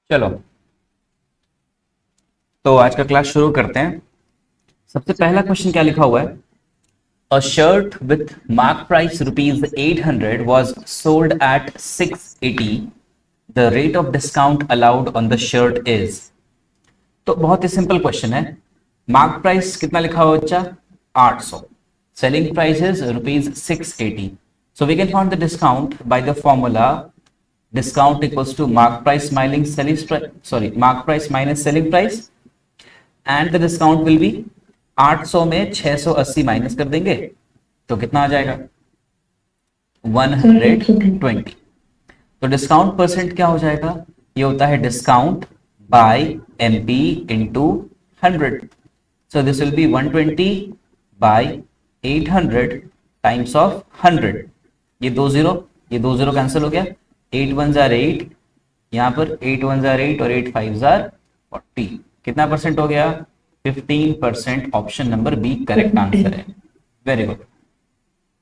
चलो, तो आज का क्लास शुरू करते हैं। सबसे पहला क्वेश्चन क्या लिखा हुआ है? A shirt with mark price rupees 800 was sold at 680. The rate of discount allowed on the shirt is। तो बहुत ही सिंपल क्वेश्चन है। मार्क प्राइस कितना लिखा हुआ बच्चा? 800। Selling price is rupees 680। So we can found the discount by the formula discount equals to mark price minus selling price, sorry, mark price minus selling price, and the discount will be 800 में 680 minus कर देंगे तो कितना आ जाएगा? 120। तो discount percent क्या हो जाएगा? ये होता है discount by MP into 100। So this will be 120 by 800 times of 100। ये दो जीरो कैंसिल हो गया। 8 1 जार 8, यहां पर 8 1 जार 8 और 8 5 जार 40। कितना परसेंट हो गया? 15%। Option number B correct answer है। Very good.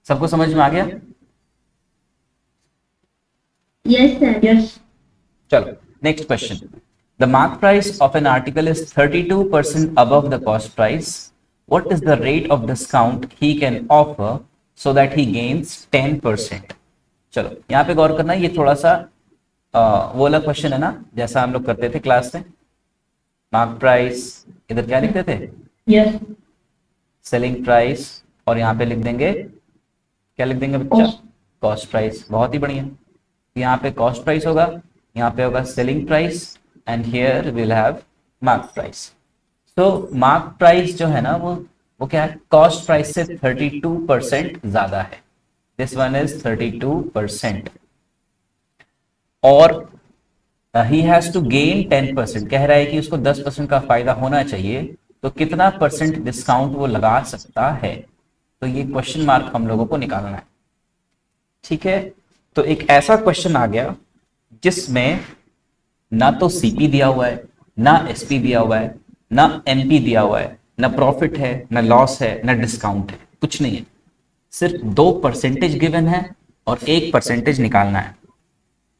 सबको समझ में आ गया? Yes sir. यस। चलो next question. The mark price of an article is 32% above the cost price. What is the rate of discount he can offer so that he gains 10%? चलो यहाँ पे गौर करना, ये थोड़ा सा वो वाला क्वेश्चन है ना, जैसा हम लोग करते थे क्लास में। मार्क प्राइस इधर क्या लिखते थे? यस। सेलिंग प्राइस, और यहाँ पे लिख देंगे, क्या लिख देंगे बच्चा? Cost price. बहुत ही बढ़िया। यहाँ पे कॉस्ट प्राइस होगा, यहाँ पे होगा selling price, and here will have mark price. तो मार्क प्राइस जो है ना, वो क्या है? कॉस्ट प्राइस से 32% ज्यादा है। This one is 32%, और he has to gain 10%। कह रहा है कि उसको 10% का फायदा होना चाहिए, तो कितना परसेंट डिस्काउंट वो लगा सकता है? तो ये क्वेश्चन मार्क हम लोगों को निकालना है। ठीक है, तो एक ऐसा क्वेश्चन आ गया जिसमें ना तो सीपी दिया हुआ है, ना एसपी दिया हुआ है, ना एमपी दिया हुआ है, ना प्रॉफिट है, ना लॉस है, ना डिस्काउंट है, कुछ नहीं है। सिर्फ 2 परसेंटेज गिवन है और 1 परसेंटेज निकालना है।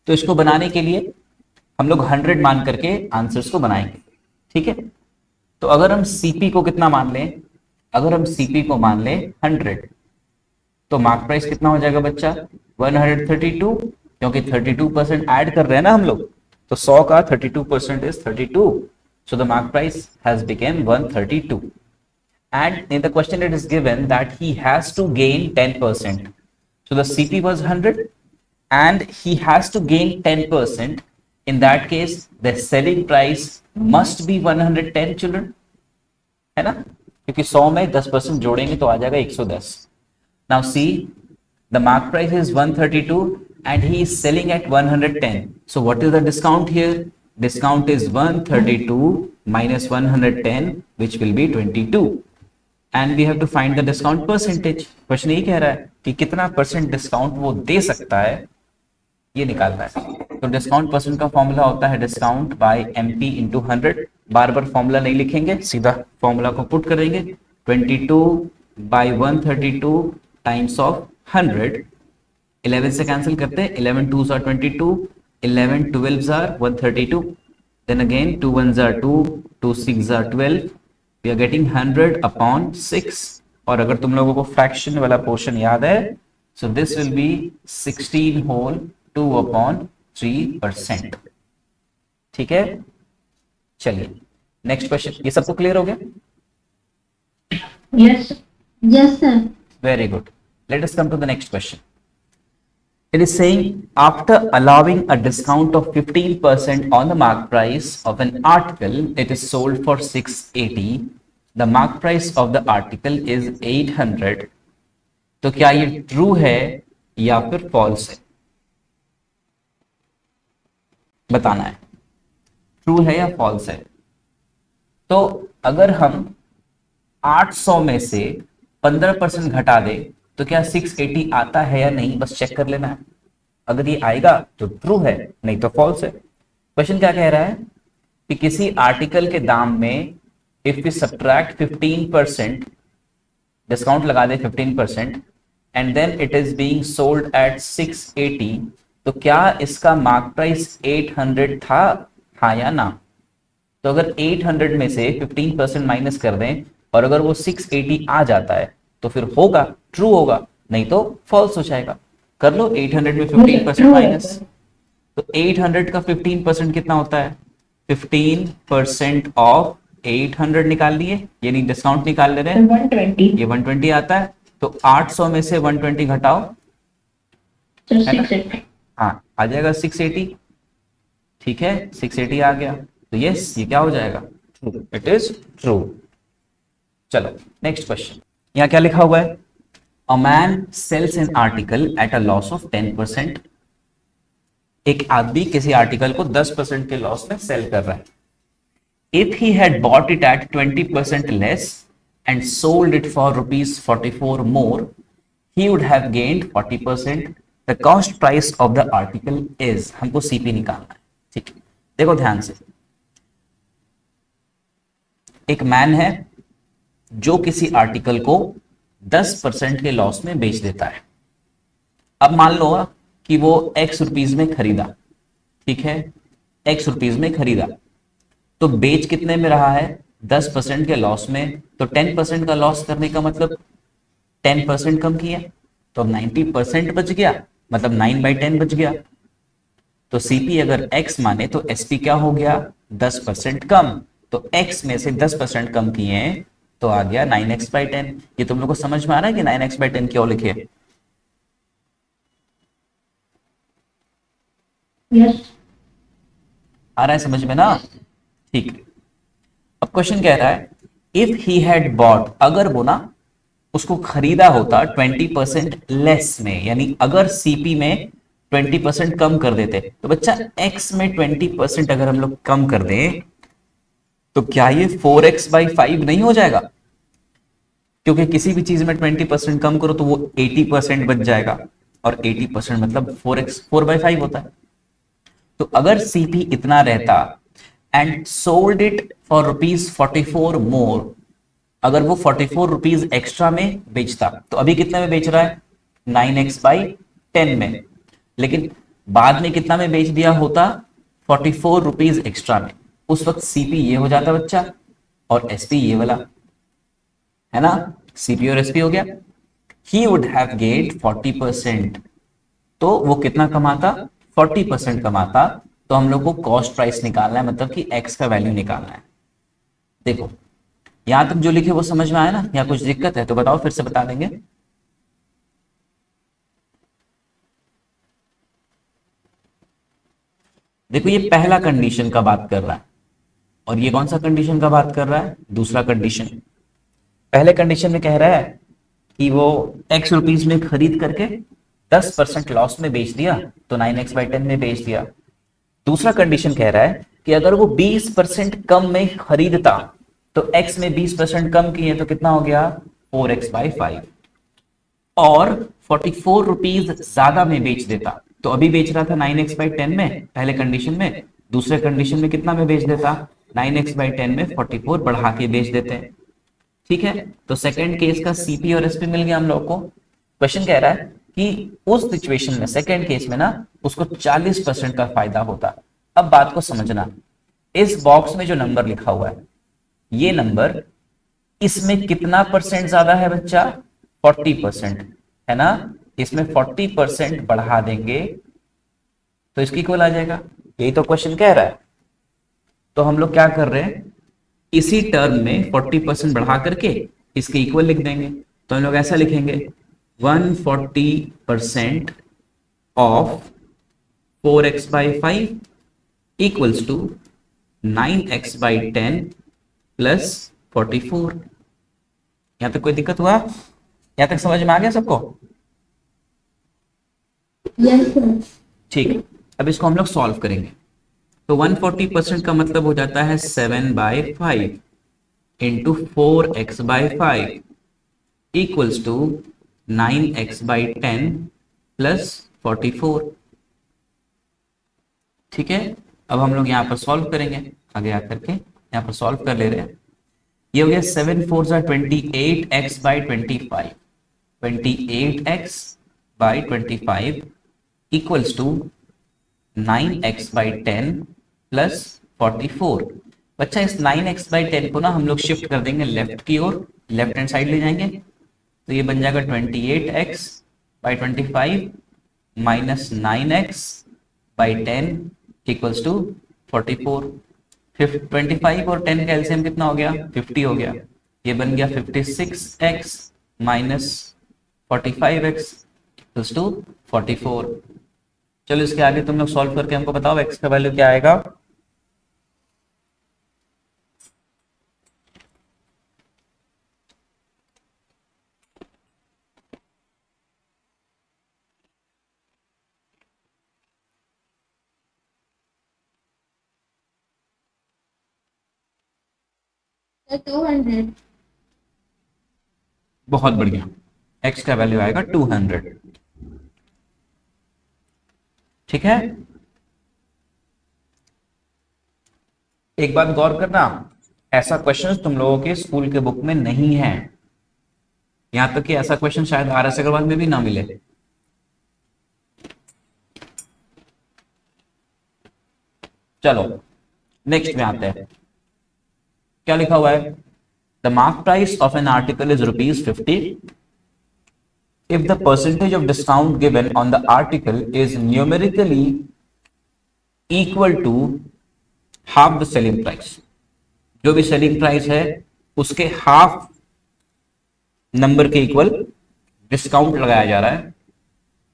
तो इसको बनाने के लिए हम लोग 100 मान करके आंसर्स को बनाएंगे। ठीक है, तो अगर हम सीपी को कितना मान लें? अगर हम सीपी को मान लें 100, तो मार्क प्राइस कितना हो जाएगा बच्चा? 132, क्योंकि 32% ऐड कर रहे हैं ना हम लोग, तो 100 का 32% is 32। So the mark price has became 132। And in the question it is given that he has to gain 10%. So the CP was 100 and he has to gain 10%. In that case, the selling price must be 110 children. है ना? क्योंकि 100 में 10% जोड़ेंगे तो आ जाएगा 110। Now see, the mark price is 132 and he is selling at 110. So what is the discount here? Discount is 132 minus 110, which will be 22. And we have to find the discount percentage. Question यही कह रहा है कि कितना percent discount वो दे सकता है, ये निकालना है। तो डिस्काउंट परसेंट का फॉर्मूला होता है discount by MP into 100। Bar bar formula नहीं लिखेंगे, सीधा फॉर्मूला को पुट करेंगे। 22 बाय 132 टाइम्स ऑफ 100। 11 से कैंसिल करते हैं, 11 2s are 22, 11 12s are 132, then again 2 1s are 2, 2 6s are 12। We are getting 100 upon 6। और अगर तुम लोगों को फ्रैक्शन वाला पोर्शन याद है, so this will be 16 whole 2 upon 3%। ठीक है, चलिए नेक्स्ट क्वेश्चन। ये सबको क्लियर हो गया? Yes. Yes sir. Very good. Let us come to the next question. It is saying after allowing a discount of 15% on the mark price of an article, it is sold for 680. The mark price of the article is 800. तो क्या ये true है या फिर false है? बताना है, true है या फॉल्स है। तो अगर हम 800 में से 15% घटा दे तो क्या 680 आता है या नहीं, बस चेक कर लेना है। अगर ये आएगा तो ट्रू है, नहीं तो फॉल्स है। क्वेश्चन क्या कह रहा है कि किसी आर्टिकल के दाम में इफ वी सब्ट्रैक्ट 15%, डिस्काउंट लगा दे 15%, and then it is being sold at 680, तो क्या इसका मार्क प्राइस 800 था हाँ या ना? तो अगर 800 में से 15% माइनस कर दें और अगर वो 680 आ जाता है तो फिर होगा, ट्रू होगा, नहीं तो फॉल्स हो जाएगा। कर लो 800 में 15% माइनस, तो 800 का 15% कितना होता है? 15% ऑफ 800 निकाल लिए, यानी डिस्काउंट निकाल ले रहे हैं, 120 ये 120 आता है। तो 800 में से 120 घटाओ, तो है ना? 680 हाँ, आ जाएगा 680। ठीक है, 680 आ गया, तो यस ये क्या हो जाएगा? True, it is true. चलो नेक्स्ट क्वेश्चन, यहाँ क्या लिखा हुआ है? A man sells an article at a loss of 10%। एक आदमी किसी आर्टिकल को 10% के लॉस में सेल कर रहा है। If he had bought it at 20% less and sold it for rupees 44 more, he would have gained 40%. The cost price of the article is, हमको सीपी निकालना है। ठीक है, देखो ध्यान से, एक मैन है जो किसी आर्टिकल को 10% के लॉस में बेच देता है। अब मान लो कि वो एक्स रुपीज में खरीदा, ठीक है, एक्स रुपीज में खरीदा, तो बेच कितने में रहा है? 10% के लॉस में। तो 10% का लॉस करने का मतलब 10% कम किया, तो 90% बच गया, मतलब 9/10 बच गया। तो सीपी अगर x माने तो एसपी क्या हो गया? 10% कम। तो x में से 10% कम किए तो आ गया 9x/10। ये तुम लोग को समझ में आ रहा है कि 9x/10 क्यों लिखे? यस आ रहा है समझ में ना? ठीक है, अब क्वेश्चन कह रहा है इफ ही हैड बॉट, अगर वो ना उसको खरीदा होता 20% लेस में, यानी अगर सीपी में 20% कम कर देते, तो बच्चा एक्स में 20% अगर हम लोग कम कर दें तो क्या ये 4x/5 नहीं हो जाएगा? क्योंकि किसी भी चीज में 20% कम करो तो वो 80% बच जाएगा, और 80% मतलब 4x 4/5 होता है। तो अगर सीपी इतना रहता एंड सोल्ड इट फॉर ₹44 मोर, अगर वो 44 रुपीज एक्स्ट्रा में बेचता, तो अभी कितने में बेच रहा है? 9x/10 में। लेकिन बाद में कितना में बेच दिया होता? 44 रुपीज एक्स्ट्रा में। उस वक्त सीपी ये हो जाता बच्चा, और एसपी ये वाला, है ना? सीपी और एसपी हो गया। ही वुड हैव गेन्ड 40%, तो वो कितना कमाता? 40% कमाता। तो हम लोग को कॉस्ट प्राइस निकालना है, मतलब कि एक्स का वैल्यू निकालना है। देखो यहां तक जो लिखे वो समझ में आया ना, या कुछ दिक्कत है तो बताओ, फिर से बता देंगे। देखो ये पहला कंडीशन का बात कर रहा है, और ये कौन सा कंडीशन का बात कर रहा है? दूसरा कंडीशन। पहले कंडीशन में कह रहा है कि वो एक्स रुपीज में खरीद करके 10% लॉस में बेच दिया, तो 9x/10 में बेच दिया। दूसरा कंडीशन कह रहा है कि अगर वो 20% कम में खरीदता, तो x में 20% कम किए तो कितना हो गया? 4x/5। और 44 रुपीज ज्यादा में बेच देता, तो अभी बेच रहा था 9x/10 में पहले कंडीशन में, दूसरे कंडीशन में कितना में बेच देता? 9x/10 में 44 बढ़ा के बेच देते हैं। ठीक है, तो सेकंड केस का सीपी और एसपी मिल गया हम लोग को। क्वेश्चन कह रहा है कि उस सिचुएशन में, सेकंड केस में ना, उसको 40% का फायदा होता। अब बात को समझना, इस बॉक्स में जो नंबर लिखा हुआ है, ये नंबर, इसमें कितना परसेंट ज्यादा है बच्चा? 40%, है ना? इसमें 40% बढ़ा देंगे तो इसकी इक्वल आ जाएगा। यही तो क्वेश्चन कह रहा है। तो हम लोग क्या कर रहे हैं, इसी टर्म में 40% बढ़ा करके इसके इक्वल लिख देंगे। तो हम लोग ऐसा लिखेंगे 140% of 4x/5 equals to 9x/10 plus 44। यहां तक कोई दिक्कत हुआ? यहां तक समझ में आ गया सबको? यस सर ठीक है, अब इसको हम लोग सॉल्व करेंगे। तो 140% का मतलब हो जाता है 7/5 into 4x/5 equals to 9x/10 plus 44। ठीक है, अब हम लोग यहाँ पर सॉल्व करेंगे, आगे आकर के यहाँ पर सॉल्व कर ले रहे हैं। ये हो गया 7×4 = 28x/25, 28x/25 equals to 9x/10 plus 44। बच्चा इस 9x/10 को ना हम लोग शिफ्ट कर देंगे लेफ्ट की ओर, लेफ्ट हैंड साइड ले जाएंगे, तो ये बन जाएगा 28x/25 minus 9x/10 equals to 44। 25 और 10 का एलसीएम कितना हो गया? 50 हो गया। ये बन गया 56x minus 45x equals to 44। चलो इसके आगे तुम लोग सॉल्व करके हमको बताओ x का वैल्यू क्या आएगा। Sir, 200. बहुत बढ़िया, x का वैल्यू आएगा 200। ठीक है, एक बात गौर करना, ऐसा क्वेश्चन तुम लोगों के स्कूल के बुक में नहीं है, यहां तक कि ऐसा क्वेश्चन शायद RS अग्रवाल में भी ना मिले। चलो नेक्स्ट में आते हैं, क्या लिखा हुआ है? The mark price of an article is ₹50 if the percentage of discount given on the article is numerically equal to half the selling price। जो भी सेलिंग प्राइस है उसके हाफ नंबर के इक्वल डिस्काउंट लगाया जा रहा है,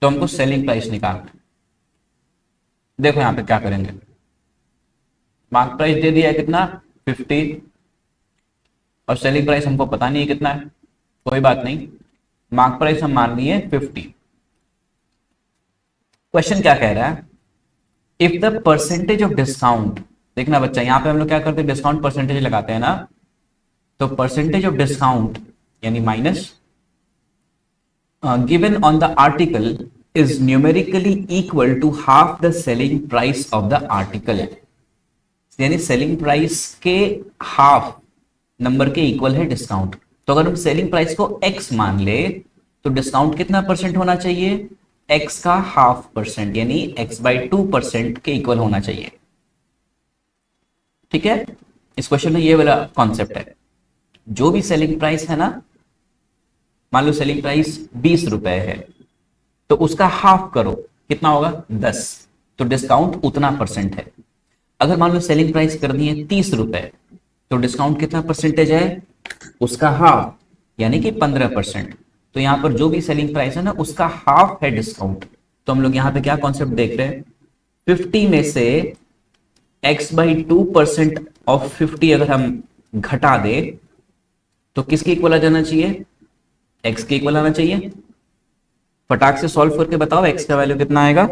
तो हमको सेलिंग प्राइस निकालना है। देखो यहां पे क्या करेंगे, मार्क प्राइस दे दिया है कितना? 50, और सेलिंग प्राइस हमको पता नहीं है कितना है, कोई बात नहीं, मार्क प्राइस हम मान लिए 50। क्वेश्चन क्या कह रहा है? If the percentage of discount, देखना बच्चा यहां पे हम लोग क्या करते हैं, डिस्काउंट परसेंटेज लगाते हैं ना, तो परसेंटेज ऑफ डिस्काउंट यानी minus given on the article is numerically equal to half the selling price of the article, यानी सेलिंग प्राइस के हाफ नंबर के इक्वल है डिस्काउंट। तो अगर हम सेलिंग प्राइस को x मान ले तो डिस्काउंट कितना परसेंट होना चाहिए? x का हाफ परसेंट, यानी x/2% के इक्वल होना चाहिए। ठीक है, इस क्वेश्चन में ये वाला कॉन्सेप्ट है। जो भी सेलिंग प्राइस है ना, मान लो सेलिंग प्राइस 20 रुपए है, तो उसका हाफ करो, कितना होगा? 10, तो डिस्काउंट उतना परसेंट है। अगर मान लो सेलिंग प्राइस करनी है 30 रुपए, तो डिस्काउंट कितना परसेंटेज है? उसका हाफ, यानी कि 15%। तो यहां पर जो भी सेलिंग प्राइस है ना, उसका हाफ है डिस्काउंट। तो हम लोग यहां पे क्या कॉन्सेप्ट देख रहे हैं? 50 में से x/2% ऑफ 50 अगर हम घटा दे तो किसके इक्वल आ जाना चाहिए? x के इक्वल आना चाहिए। फटाक से सॉल्व करके बताओ x का वैल्यू कितना आएगा।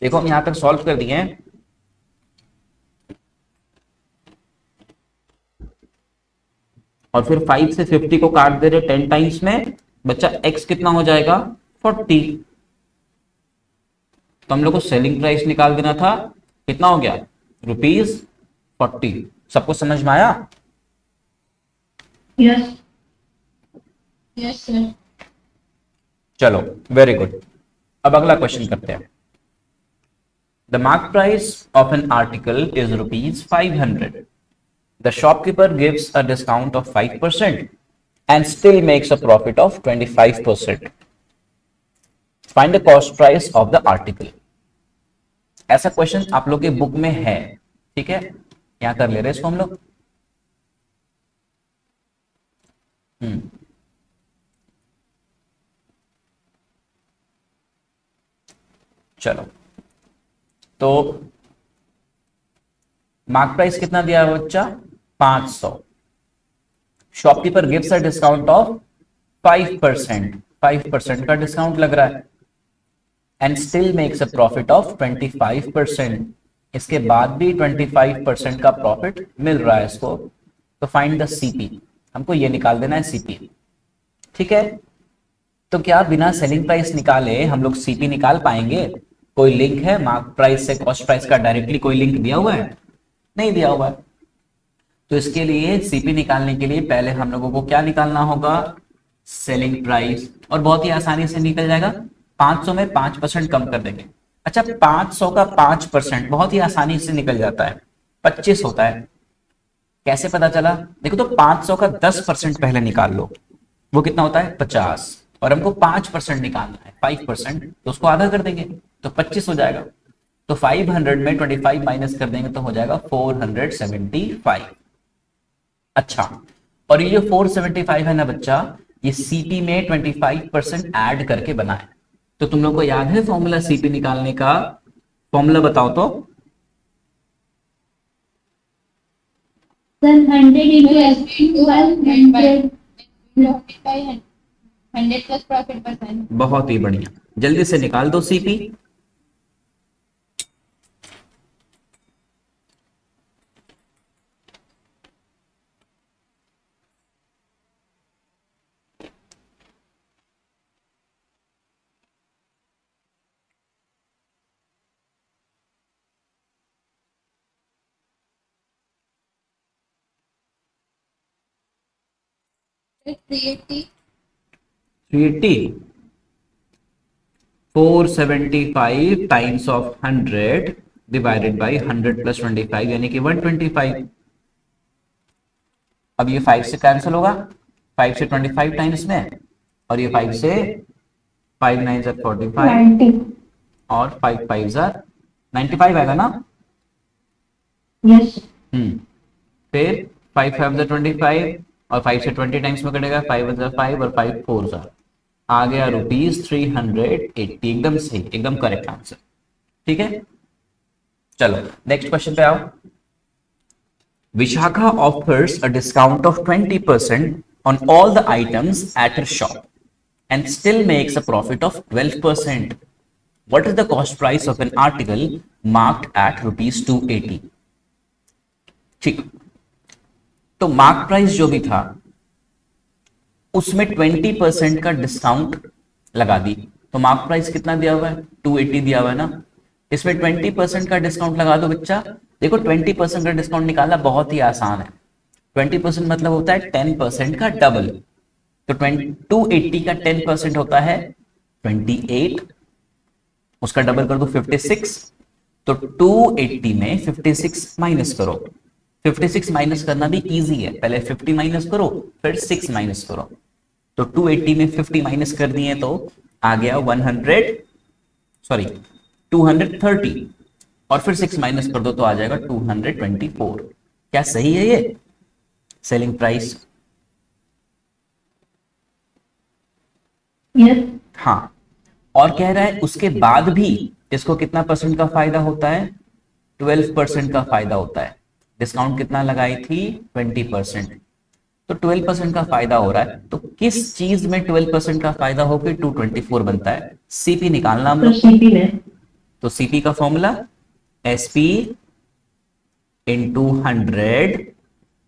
देखो हम यहां तक सॉल्व कर दिए हैं, और फिर 5 से 50 को काट दे रहे 10 टाइम्स में, बच्चा x कितना हो जाएगा? 40। तो हम लोग को सेलिंग प्राइस निकाल देना था, कितना हो गया? ₹40। सबको समझ में आया? Yes. Yes, sir. चलो वेरी गुड, अब अगला क्वेश्चन करते हैं। The mark price of an article is ₹500। The shopkeeper gives a discount of 5% and still makes a profit of 25%. Find the cost price of the article. ऐसा question आप लोग के book में है, ठीक है, यहां कर ले रहे हैं इसको हम लोग। चलो, तो मार्क प्राइस कितना दिया है बच्चा? 500। Shopkeeper gives a discount of 5%, 5% का डिस्काउंट लग रहा है, and still makes a profit of 25%। इसके बाद भी 25% का प्रॉफिट मिल रहा है इसको, तो फाइंड द सीपी, हमको ये निकाल देना है सीपी। ठीक है, तो क्या बिना सेलिंग प्राइस निकाले हम लोग सीपी निकाल पाएंगे? कोई लिंक है मार्क प्राइस से कॉस्ट प्राइस का? डायरेक्टली कोई लिंक दिया हुआ है? नहीं दिया हुआ है। तो इसके लिए सीपी निकालने के लिए पहले हम लोगों को क्या निकालना होगा? सेलिंग प्राइस, और बहुत ही आसानी से निकल जाएगा। 500 में 5% कम कर देंगे। अच्छा, 500 का 5% बहुत ही आसानी से निकल जाता है, 25 होता है। कैसे पता चला? देखो, तो 500 का 10% पहले निकाल लो, वो कितना होता है? 50। और हमको 5% निकालना है, 5%, तो उसको आधा कर देंगे तो 25 हो जाएगा। तो 500 में 25 माइनस कर देंगे तो हो जाएगा 475। अच्छा, और ये जो 475 है ना बच्चा, ये सीपी में 25% ऐड करके बना है। तो तुम लोग को याद है फॉर्मूला सीपी निकालने का? फॉर्मूला बताओ तो। Sir, 100 into SP into 100 100 plus profit %. बहुत ही बढ़िया, जल्दी से निकाल दो CP. Sir, 380. 380, 475 times of 100 divided by 100 plus 25 यानी कि 125। अब ये 5 से कैंसिल होगा, 5 से 25 टाइम्स में, और ये 5 से 5 9 45 90. और 5 5 95 आएगा ना? Yes. फिर 5 5 25 और 5 से 20 टाइम्स में कटेगा, 5 5 और 5 4 आ गया ₹380। एकदम सही, एकदम करेक्ट आंसर। ठीक है, चलो नेक्स्ट क्वेश्चन पे आओ। Vishakha offers a discount of 20% on all the items at her shop and still makes a profit of 12%. What is the cost price of an article marked at ₹280? ठीक, तो mark price जो भी था उसमें 20% का discount लगा दी, तो मार्क प्राइस कितना दिया हुआ है? 280 दिया हुआ है ना। इसमें 20% का डिस्काउंट लगा दो बच्चा। देखो, 20% का डिस्काउंट निकालना बहुत ही आसान है। 20% मतलब होता है 10% का डबल। तो 280 का 10% होता है 28, उसका डबल कर दो 56। तो 280 में 56 माइनस करो। 56 माइनस करना भी इजी है, पहले 50 माइनस करो फिर 6 माइनस करो। तो 280 में 50 माइनस कर दिए तो आ गया 230, और फिर 6 माइनस कर दो तो आ जाएगा 224। क्या सही है ये सेलिंग प्राइस? Yes. हाँ, और कह रहा है उसके बाद भी इसको कितना परसेंट का फायदा होता है? 12% का फायदा होता है। डिस्काउंट कितना लगाई थी? 20%, तो 12% का फायदा हो रहा है। तो किस चीज में 12% का फायदा होकर 224 बनता है? सीपी निकालना हम तो लोग। सीपी में तो सीपी का formula SP into 100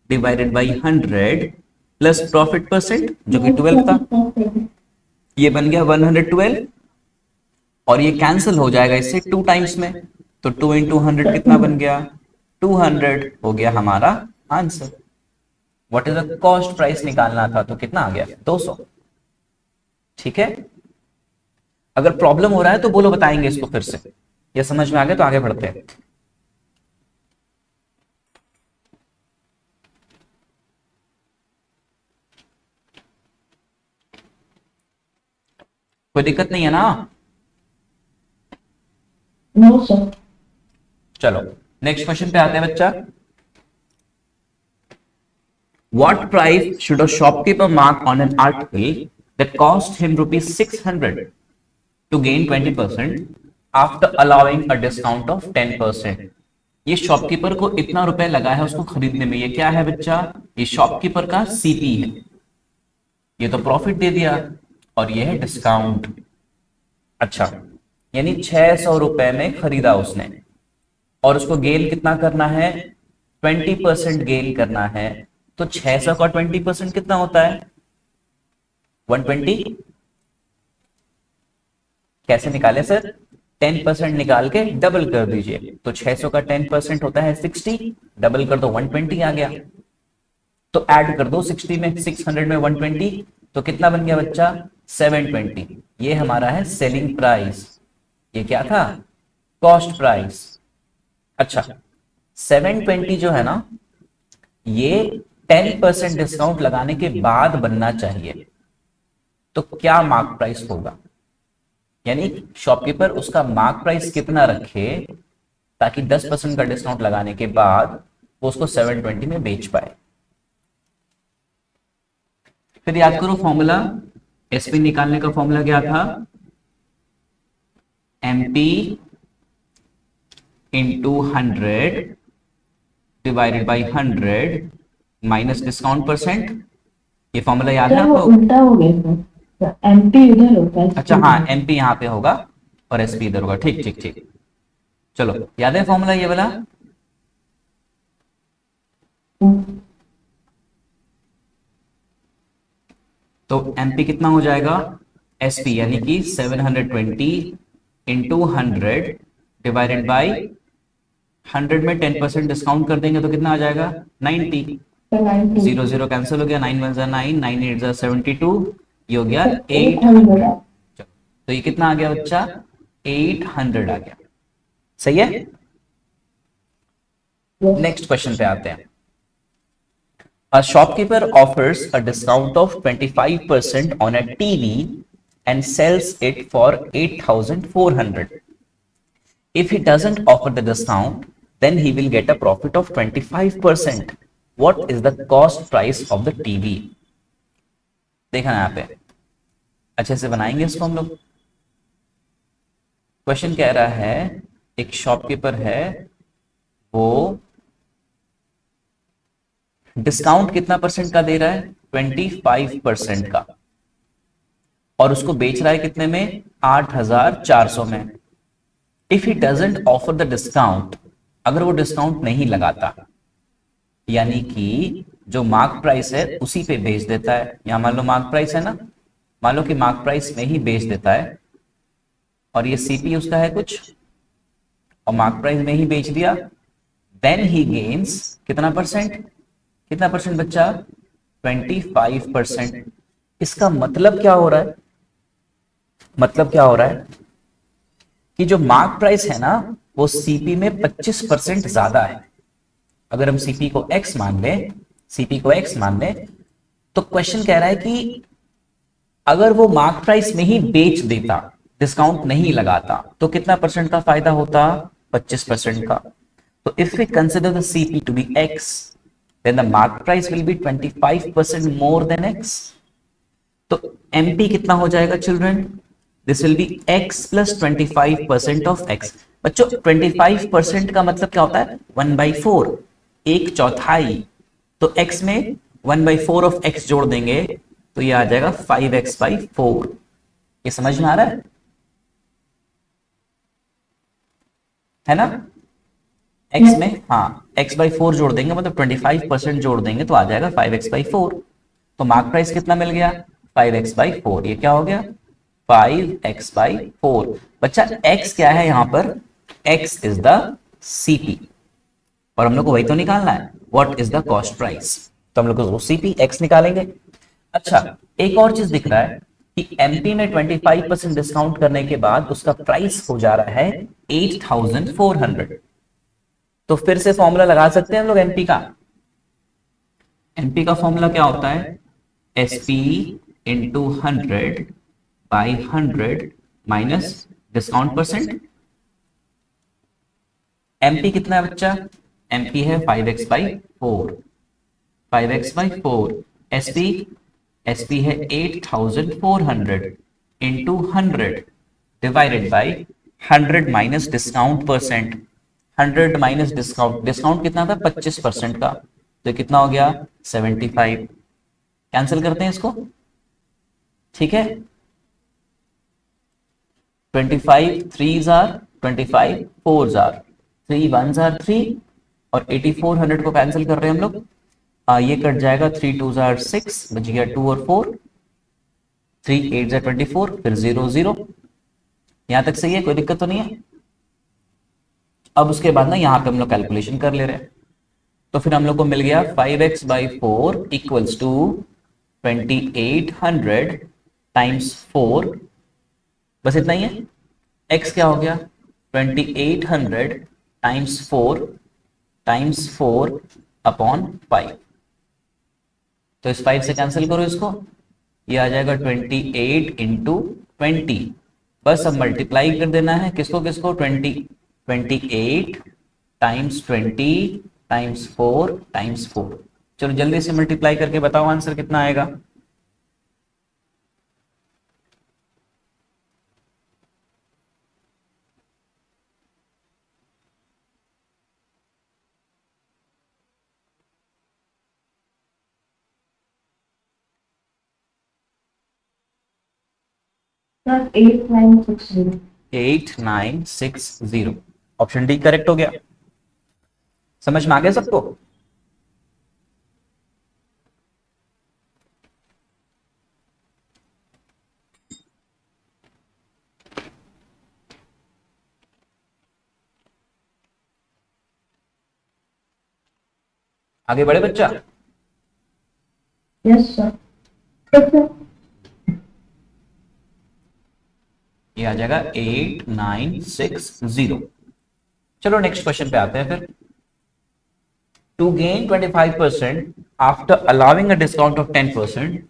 divided by 100 plus profit percent जो कि 12 था, ये बन गया 112, और ये कैंसिल हो जाएगा इससे 2 टाइम्स में। तो 2 इंटू 100 कितना बन गया? 200 हो गया हमारा answer. What is the cost price निकालना था, तो कितना आ गया? 200। ठीक है, अगर प्रॉब्लम हो रहा है तो बोलो, बताएंगे इसको फिर से। ये समझ में आ गया तो आगे बढ़ते हैं। कोई दिक्कत नहीं है ना? No sir. चलो नेक्स्ट क्वेश्चन पे आते हैं बच्चा। What price should a shopkeeper mark on an article that cost him ₹600 to gain 20% after allowing a discount of 10%? ये शॉपकीपर को इतना रुपए लगा है उसको खरीदने में। ये क्या है बच्चा? ये शॉपकीपर का सीपी है। ये तो प्रॉफिट दे दिया और ये है डिस्काउंट। अच्छा, यानी 600 रुपए में खरीदा उसने, और उसको गेन कितना करना है, 20% गेन करना है, तो 600 का 20% कितना होता है, 120। कैसे निकाले सर, 10% निकाल के डबल कर दीजिए, तो 600 का 10% होता है 60, डबल कर दो 120 आ गया। तो ऐड कर दो 60 में, 600 में 120, तो कितना बन गया बच्चा, 720। ये हमारा है सेलिंग प्राइस, ये क्या था, कॉस्ट प्राइस। अच्छा, 720 जो है ना, ये 10% डिस्काउंट लगाने के बाद बनना चाहिए, तो क्या मार्क प्राइस होगा, यानी शॉपकीपर उसका मार्क प्राइस कितना रखे ताकि 10% का डिस्काउंट लगाने के बाद वो उसको 720 में बेच पाए। फिर याद करो फॉर्मूला, एसपी निकालने का फॉर्मूला क्या था, MP into 100 divided by 100 minus discount percent. ये फॉर्मूला याद है आपको, उल्टा हो गया सर, एमपी इधर होता है। अच्छा हाँ, एमपी यहाँ पे होगा और एसपी इधर होगा, ठीक ठीक ठीक। चलो याद है फॉर्मूला ये वाला, तो एमपी कितना हो जाएगा, एसपी यानी कि 720 इंटू 100 डिवाइडेड बाई 100 में 10% डिस्काउंट कर देंगे तो कितना आ जाएगा, 90। 0 0 कैंसिल हो गया, 9 1 जा 9, 9 8 जा 72, ये हो गया 800। तो ये कितना आ गया बच्चा, 800 आ गया, सही है। नेक्स्ट क्वेश्चन पे आते हैं। A shopkeeper offers a discount of 25% on a TV and sells it for 8,400. If he doesn't offer the discount, then he will get a profit of 25%. What is the cost price of the TV? देखना यहाँ पे, अच्छे से बनाएंगे इसको हम लोग। Question कह रहा है एक शॉपकीपर है, वो डिस्काउंट कितना परसेंट का दे रहा है, 25% का, और उसको बेच रहा है कितने में, 8,400 में। If he doesn't offer the discount, अगर वो डिस्काउंट नहीं लगाता, यानी कि जो मार्क प्राइस है उसी पे बेच देता है, यहां मान लो मार्क प्राइस है ना, मान लो कि मार्क प्राइस में ही बेच देता है, और ये सीपी उसका है कुछ, और मार्क प्राइस में ही बेच दिया, देन ही गेन्स कितना परसेंट, कितना परसेंट बच्चा, 25%। इसका मतलब क्या हो रहा है, मतलब क्या हो रहा है कि जो मार्क प्राइस है ना वो सीपी में 25% ज्यादा है। अगर हम सीपी को एक्स मान ले, सीपी को एक्स मान ले, तो क्वेश्चन कह रहा है कि अगर वो मार्क प्राइस में ही बेच देता, डिस्काउंट नहीं लगाता, तो कितना परसेंट का फायदा होता, 25% का। तो if we consider the CP to be X, then the mark price will be 25% more than x. तो MP कितना हो जाएगा children, this will B x plus 25% of x। बच्चों 25% का मतलब क्या होता है, 1/4, 1/4। तो x में 1/4 of x जोड़ देंगे तो ये आ जाएगा 5x/4। ये समझ में आ रहा है ना, x में हाँ x/4 जोड़ देंगे, मतलब 25% जोड़ देंगे तो आ जाएगा 5x/4। तो मार्क प्राइस कितना मिल गया, 5x/4। ये क्या हो गया, 5x/4। बच्चा x क्या है यहाँ पर, x इज द CP, और हम लोग को वही तो निकालना है, what is the cost price. तो हम लोग को CP x निकालेंगे। अच्छा, एक और चीज दिख रहा है कि MP में 25% डिस्काउंट करने के बाद उसका प्राइस हो जा रहा है 8,400। तो फिर से फॉर्मूला लगा सकते हैं हम लोग एमपी का। एमपी का फॉर्मूला क्या होता है, SP into 100/100 minus discount percent. MP कितना है बच्चा, एमपी है 5x/4, 5x/4। एसपी, एसपी है 8,400 into 100 divided by 100 minus discount percent. 100 minus discount, discount कितना था, 25% का, तो कितना हो गया, 75। कैंसिल करते हैं इसको, ठीक है, 25 3 जार 25 4 जार, 3 1s आर 3 और 8400 को कैंसिल कर रहे हैं हम लोग। ये कट जाएगा, 3 2s आर 6, बच गया 2 और 4, 3 8s आर 24, फिर 0 0। यहां तक सही है, कोई दिक्कत तो नहीं है। अब उसके बाद ना यहाँ पे हम लोग कैलकुलेशन कर ले रहे हैं, तो फिर हम लोग को मिल गया 5x/4 इक्वल्स टू 2800 टाइम्स 4, बस इतना ही है। x क्या हो गया, 2800 टाइम्स 4 अपॉन 5। तो इस 5 से कैंसिल करो इसको, ये आ जाएगा 28 इंटू 20। बस अब मल्टीप्लाई कर देना है, किसको किसको, 28 टाइम्स 20 टाइम्स 4 टाइम्स 4। चलो जल्दी से मल्टीप्लाई करके बताओ आंसर कितना आएगा। Sir, 8960. 8960, ऑप्शन डी करेक्ट हो गया। समझ में आ गया सबको? आगे बढ़े बच्चा। Yes, sir. Yes, sir. ये आ जाएगा 8960। चलो नेक्स्ट क्वेश्चन पे आते हैं फिर। To gain 25% after allowing a discount of 10%,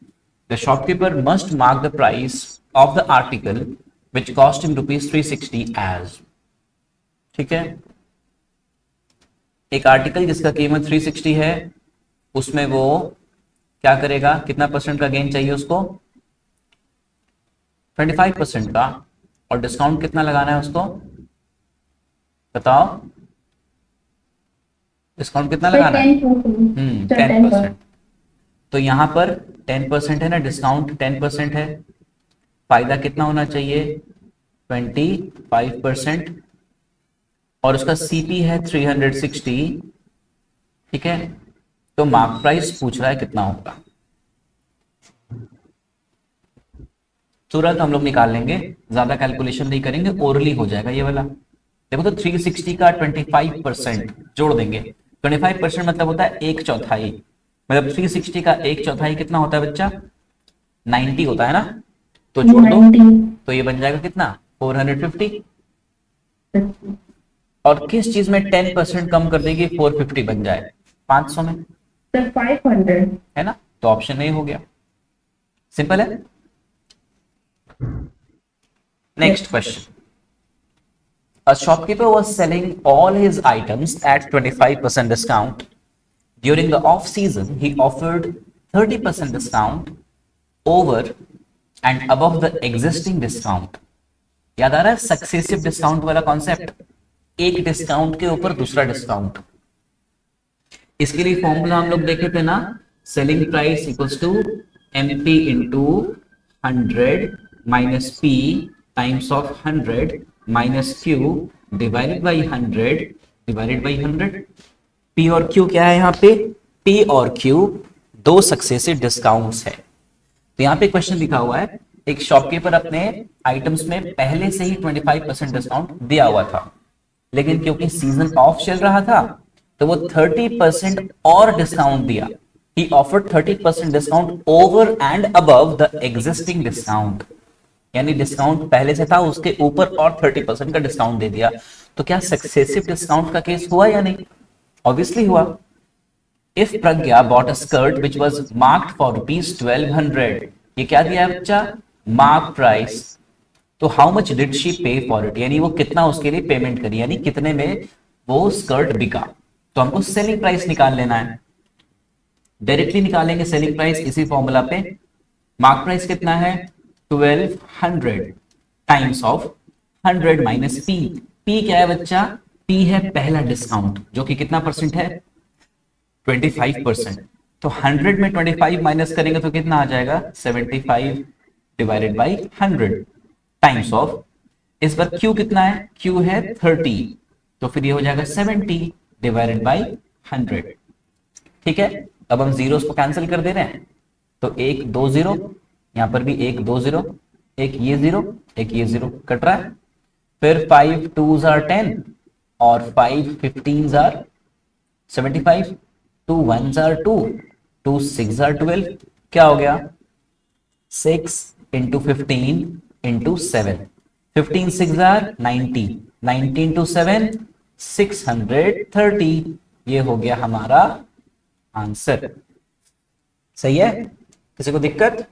the shopkeeper must mark the price of the article which cost him ₹360 as. ठीक है, एक आर्टिकल जिसका कीमत 360 है, उसमें वो क्या करेगा, कितना परसेंट का गेन चाहिए उसको, 25% का, और डिस्काउंट कितना लगाना है उसको, बताओ डिस्काउंट कितना लगाना है। 10%। तो यहां पर 10% है ना, डिस्काउंट 10% है, फायदा कितना होना चाहिए, 25%, और उसका सीपी है 360। ठीक है, तो मार्क प्राइस पूछ रहा है कितना होगा, तुरंत हम लोग निकाल लेंगे, ज्यादा कैलकुलेशन नहीं करेंगे, ओरली हो जाएगा ये वाला। देखो तो 360 का 25% जोड़ देंगे। 25% मतलब होता है 1/4, मतलब 360 का 1/4 कितना होता है बच्चा, 90 होता है ना, तो जोड़ दो, तो ये बन जाएगा कितना, 450। और किस चीज में 10% कम कर देंगे 450 बन जाए, 500 में, Sir, 500. है ना, तो ऑप्शन ए हो गया, सिंपल है। Next question. A shopkeeper was selling all his items at 25% discount. During the off season, he offered 30% discount over and above the existing discount. याद आ रहा है सक्सेसिव डिस्काउंट वाला कॉन्सेप्ट, एक डिस्काउंट के ऊपर दूसरा डिस्काउंट। इसके लिए फॉर्मूला हम लोग देखे थे ना, selling price equals to MP into 100 minus P times of 100 minus Q divided by 100 divided by 100। P और Q क्या है यहाँ पे, P और Q दो सक्सेसिव डिस्काउंट्स है। तो यहाँ पे क्वेश्चन लिखा हुआ है, एक शॉपकीपर अपने आइटम्स में पहले से ही 25% डिस्काउंट दिया हुआ था, लेकिन क्योंकि सीजन ऑफ चल रहा था तो वो 30% और डिस्काउंट दिया। He offered 30% discount over and above the existing discount, यानी डिस्काउंट पहले से था उसके ऊपर और 30% का डिस्काउंट दे दिया। तो क्या सक्सेसिव डिस्काउंट का केस हुआ या नहीं, ऑब्वियसली हुआ। If Pragya bought a skirt which was marked for ₹1200, ये क्या दिया है बच्चा, मार्क प्राइस। तो हाउ मच डिड शी पे फॉर इट, यानी वो कितना उसके लिए पेमेंट करी, यानी कितने में वो स्कर्ट बिका। तो हमको सेलिंग प्राइस निकाल लेना है, डायरेक्टली निकालेंगे सेलिंग प्राइस इसी फॉर्मूला पे। मार्क प्राइस कितना है 1200 times of 100 minus P। P क्या है बच्चा, P है पहला डिस्काउंट जो कि कितना परसेंट है, 25%। तो 100 में 25 माइनस करेंगे तो कितना आ जाएगा, 75 डिवाइडेड बाई 100 टाइम्स ऑफ, इस बार Q कितना है, Q है 30, तो फिर ये हो जाएगा 70 डिवाइडेड बाई 100। ठीक है, अब हम जीरोस को कैंसिल कर दे रहे हैं, तो एक दो जीरो, यहां पर भी एक दो जीरो, एक ये जीरो, एक ये जीरो कट रहा है। फिर 5 2s are 10 और 5 15s are 75, 2 1s are 2, 2 6 are 12, क्या हो गया 6 इंटू 15 इंटू 7, 15 6 are 90, 90 इंटू 7 630, ये हो गया हमारा आंसर। सही है, किसी को दिक्कत?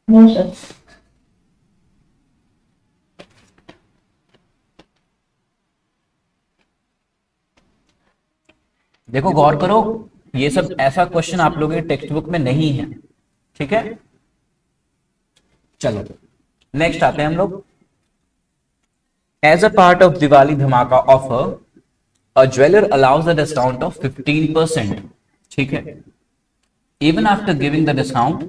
No, sir. देखो गौर करो, ये सब ऐसा क्वेश्चन आप लोगों के टेक्स्ट बुक में नहीं है। ठीक है, चलो नेक्स्ट आते हैं हम लोग। As a part of Diwali धमाका offer, a jeweller allows a discount of 15%। ठीक है, even after giving the discount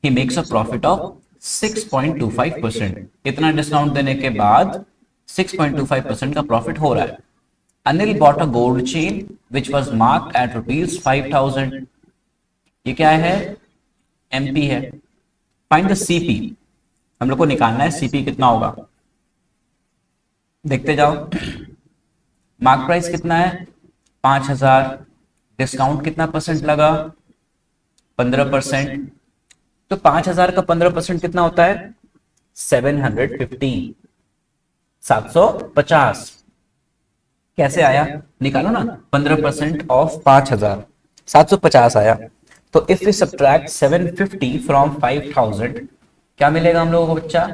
he makes a profit of 6.25%। इतना डिस्काउंट देने के बाद 6.25% का प्रॉफिट हो रहा है। Anil bought a gold chain which was marked at ₹5,000। ये क्या है, एमपी है। फाइंड द सीपी, हम लोग को निकालना है सीपी कितना होगा। देखते जाओ, मार्क प्राइस कितना है 5,000, डिस्काउंट कितना परसेंट लगा 15%, तो 5,000 का 15% कितना होता है 750, 750। कैसे आया, निकालो ना, 15% ऑफ 5,000 750 आया। तो इफ वी सब्ट्रैक्ट 750 फ्रॉम 5,000, क्या मिलेगा हम लोगों को बच्चा,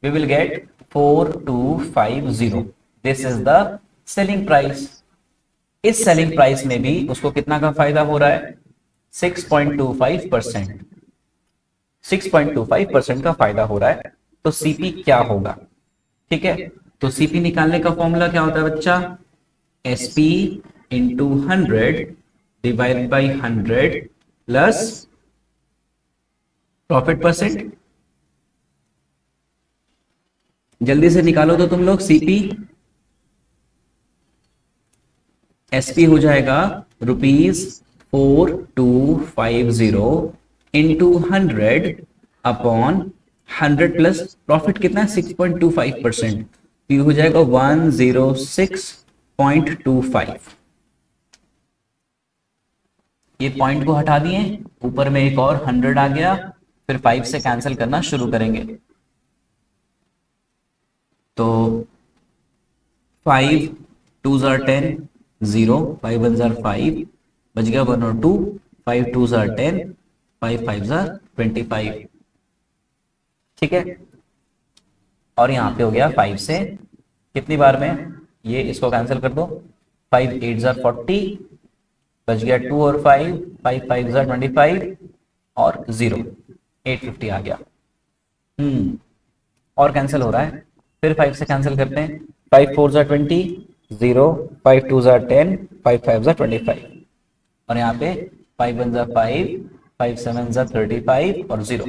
we will get 4250। This is the selling price. इस सेलिंग प्राइस में भी उसको कितना का फायदा हो रहा है 6.25%, 6.25% का फायदा हो रहा है। तो सीपी क्या होगा, ठीक है, तो सीपी निकालने का फॉर्मूला क्या होता है बच्चा, SP into 100 divide by 100 plus profit percent. जल्दी से निकालो तो तुम लोग, सीपी एसपी हो जाएगा ₹4250 इंटू 100 अपॉन 100 प्लस प्रॉफिट कितना है 6.25%, तो ये हो जाएगा 106.25। ये पॉइंट को हटा दिए, ऊपर में एक और 100 आ गया, फिर 5 से कैंसिल करना शुरू करेंगे। तो 5 2s are 10, 0, 5 1s are 5, बच गया 1 और 2, 5 2s are 10, 5 5s are 25। ठीक है, और यहां पे हो गया 5 से कितनी बार में, ये इसको कैंसिल कर दो, 5 8s are 40, बच गया 2 और 5, 5 5s are 25 और 0, 850 आ गया। और कैंसिल हो रहा है, फिर 5 से कैंसिल करते हैं, 5 4s are 20, 0, 5 2s are 10, 5 5s are 25, और यहाँ पे 5 1s are 5, 5 7s are 35 और 0।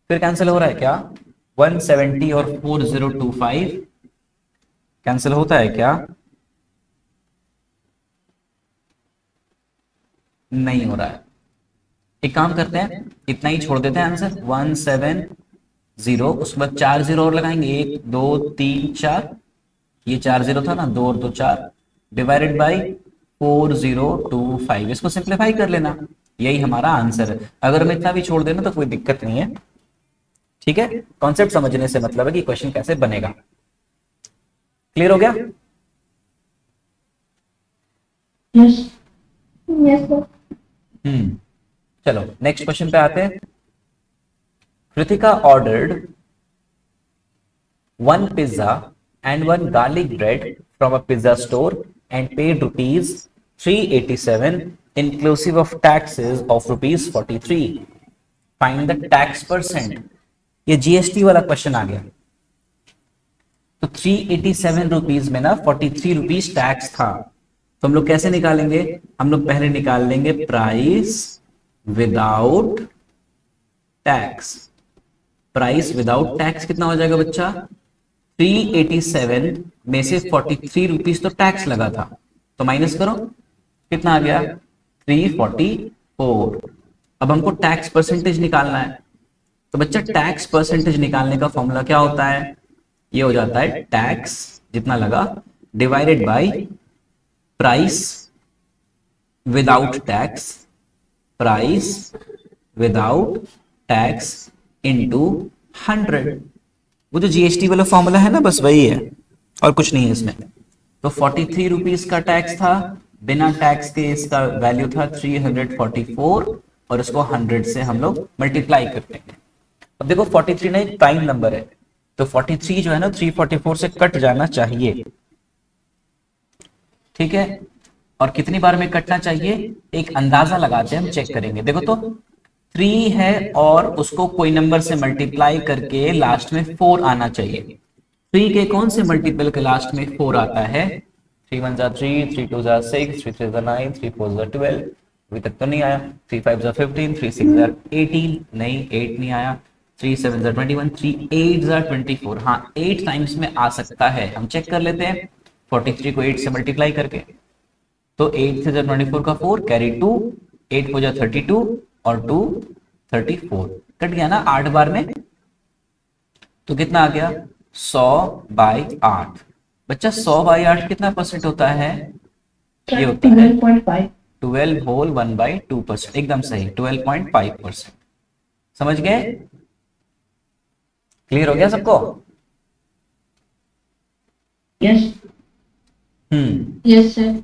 फिर कैंसिल हो रहा है क्या, 170 और 4025 कैंसिल होता है क्या, नहीं हो रहा है। एक काम करते हैं, इतना ही छोड़ देते हैं आंसर 170, उसके बाद 4 0 और लगाएंगे, 1 2 3 4, ये 4 0 था ना, 2 और 2 4, डिवाइडेड बाई 4025, इसको सिंप्लीफाई कर लेना, यही हमारा आंसर है। अगर मैं इतना भी छोड़ देना तो कोई दिक्कत नहीं है। ठीक है, कॉन्सेप्ट समझने से मतलब है कि क्वेश्चन कैसे बनेगा। क्लियर हो गया? Yes. Yes, sir. चलो नेक्स्ट क्वेश्चन पे आते हैं। Kritika ordered 1 pizza and 1 garlic bread from a pizza store and paid ₹387 inclusive of taxes of ₹43. Find the tax percent. ये जीएसटी वाला क्वेश्चन आ गया। तो 387 रुपीज में ना 43 रुपीज टैक्स था, तो हम लोग कैसे निकालेंगे, हम लोग पहले निकाल लेंगे price without tax. Price without tax कितना हो जाएगा बच्चा? 387 में से 43 रुपीज तो टैक्स लगा था, तो माइनस करो, कितना आ गया? 344। अब हमको टैक्स परसेंटेज निकालना है, तो बच्चा टैक्स परसेंटेज निकालने का फॉर्मूला क्या होता है? ये हो जाता है टैक्स जितना लगा divided by price without tax, price without tax into 100। वो जो जीएसटी वाला फॉर्मूला है ना, बस वही है और कुछ नहीं है इसमें। तो 43 रुपीज का टैक्स था, बिना टैक्स के इसका वैल्यू था 344, और इसको 100 से हम लोग मल्टीप्लाई करते हैं। अब देखो 43 ना एक प्राइम नंबर है, तो 43 जो है ना 344 से कट जाना चाहिए, ठीक है। और कितनी बार में कटना चाहिए एक अंदाजा लगाते हैं, हम चेक करेंगे। देखो तो 3 है और उसको कोई नंबर से मल्टीप्लाई करके लास्ट में 4 आना चाहिए। 3 के कौन से मल्टीपल के लास्ट में 4 आता है? 3 1 जा 3, 3 2 जा 6, 3 3 जा 9, 3 4 जा 12, अभी तक तो नहीं आया। 3 5 जा 15, 3 6 जा 18, नहीं 8 नहीं आया। 3 7 जा 21, 3 8 जा 24, हाँ 8 टाइम्स में आ सकता है। हम चेक कर लेते हैं 43 को 8 से मल्टीप्लाई करके, तो 8 से जब 24 का 4 कैरी 2, 8 को जा 32 और 2 34, कट गया ना 8 बार में, तो कितना आ गया? 100/8। बच्चा 100/8 कितना परसेंट होता है? ये होता है 12.5। 12 होल 1/2%, एकदम सही 12.5%। समझ गए? क्लियर हो गया सबको? यस हम्म, यस सर।